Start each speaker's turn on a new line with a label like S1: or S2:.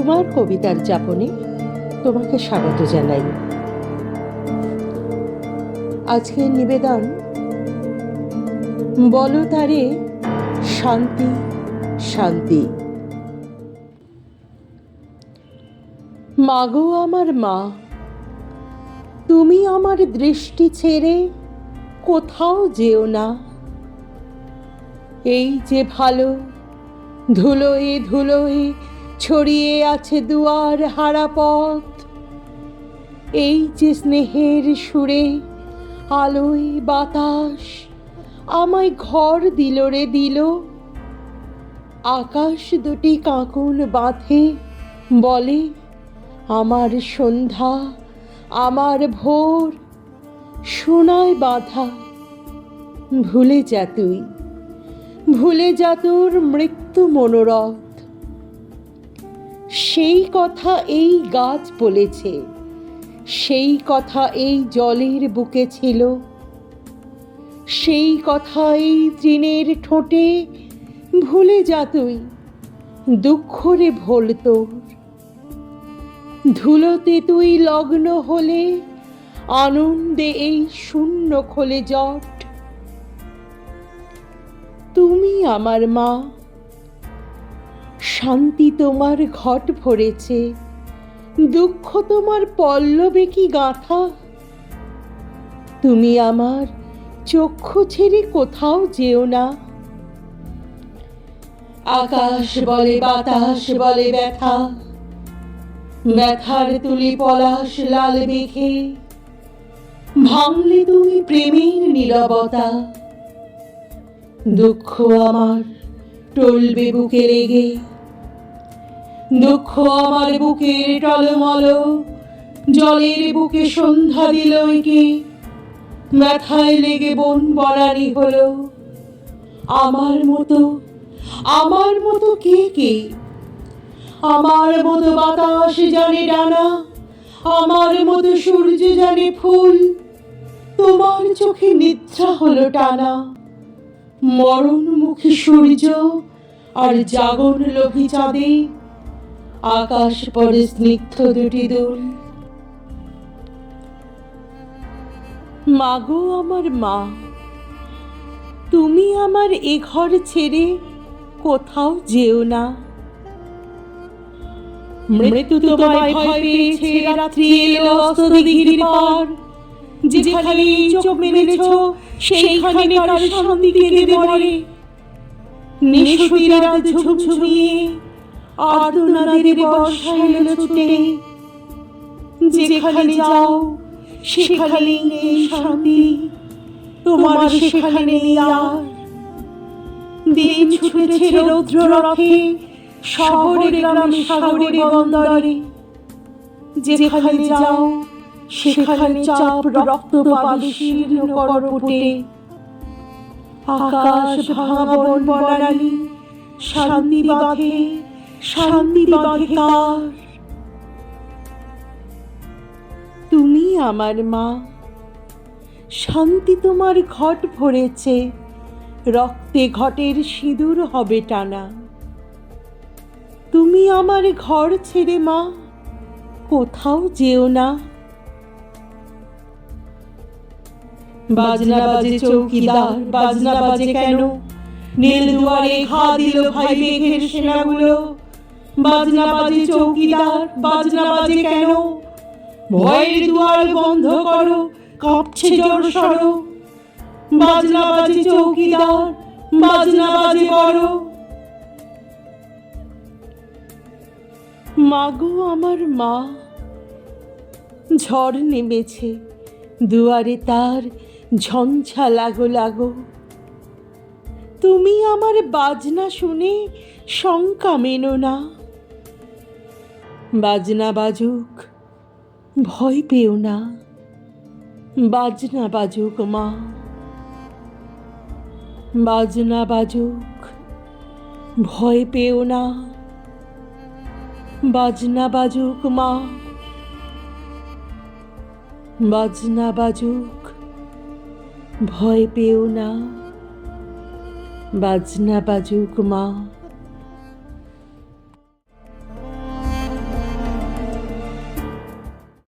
S1: তোমার কবিতার যাপনে তোমাকে স্বাগত জানাই। আজকের নিবেদন, বলো তারে শান্তি শান্তি। মাগো আমার মা, তুমি আমার দৃষ্টি ছেড়ে কোথাও যেও না। এই যে ভালো ধুলোয় ধুলোয় ছড়িয়ে আছে দুয়ার হারা পথ, এই যে স্নেহের সুরে আলোয় বাতাস আমায় ঘর দিল রে দিল। আকাশ দুটি কাঁকুন বাঁধে বলে আমার সন্ধ্যা আমার ভোর, সোনায় বাঁধা ভুলে যা তুই, ভুলে যা তোর মৃত্যু মনোরথ। সেই কথা এই গাছ বলেছে, সেই কথা এই জলের বুকে ছিল, সেই কথা এই তৃণের ঠোঁটে। ভুলে যা তুই, দুঃখ রে ভোল তোর। ধুলোতে তুই লগ্ন হলে আনন্দে এই শূন্য খোলে জট। তুমি আমার মা, শান্তি তোমার ঘট ভরেছে, দুঃখ তোমার পল্লবে কি গাঁথা। তুমি আমার চক্ষু ছেড়ে কোথাও যেও না। আকাশ বলে বাতাস বলে ব্যথা, ব্যথার তুলি পলাশ লাল মেঘে। ভাঙলে তুমি প্রেমের নীরবতা, দুঃখ আমার টলবে বুকে লেগে। দুঃখ আমার বুকের টলমল, জলের বুকে সন্ধ্যা দিল একে। ব্যথায় লেগে বন বনানি হলো আমার মতো কে কে। আমার মতো বাতাস জানে ডানা, আমার মতো সূর্য জানে ফুল। তোমার চোখে নিদ্রা হলো টানা, মরণমুখী সূর্য আর জাগন লোভী চাঁদে। আকাশ পরে স্নিগ্ধ দুটি দুল। মাগো আমার মা, তুমি আমার এ ঘর ছেড়ে কোথাও যেও না। মৃত্যু তোমায় ভয় পেয়েছে, রাত্রি এলো অস্তদিঘির পার। যেখানে চোখ মেলেছ সেইখানে কার শান্তি কেঁদে মরে। নিশুতি রাত ঝুমঝুমিয়ে আর্তনাদের বর্ষা এলো ছুটে। যেখানে যাও সেখানেই নেই শান্তি, তোমার সেখানে নেই আর। দিন ছুটেছে রৌদ্র রথে, শহরে গ্রামে সাগরে বন্দরে। যেখানে যাও সেখানে চাপ রক্ত পাবে শীর্ণ করপুটে। আকাশ ভাঙা বন বনানী শান্তি বাঁধে, শান্তি বাঁধে কার। তুমি আমার মা, শান্তি তোমার ঘট ভরেছে, রক্তে ঘটের সিঁদুর হবে টানা। তুমি আমার ঘর ছেড়ে মা কোথাও যেও না। বাজনা বাজে চৌকিদার, বাজনা বাজে কেন? নীল দুয়ারে ঘা দিল ভাই মেঘের সেনাগুলো। বাজনা বাজে চৌকিদার, বাজনা বাজে কেন? ভয়ের দুয়ার বন্ধ করো, কাঁপছে জোর সরো। বাজনা বাজে চৌকিদার, বাজনা বাজে বড়। মাগো আমার মা, ঝড় নেমেছে, দুয়ারে তার ঝঞ্ঝা লাগো লাগো। তুমি আমার বাজনা শুনে শঙ্কা মেনো না। বাজনা বাজুক, ভয় পেও না। বাজনা বাজুক মা, বাজনা বাজুক, ভয় পেও না। বাজনা বাজুক মা, বাজনা বাজুক, ভয় পেও না। বাজনা বাজুক মা।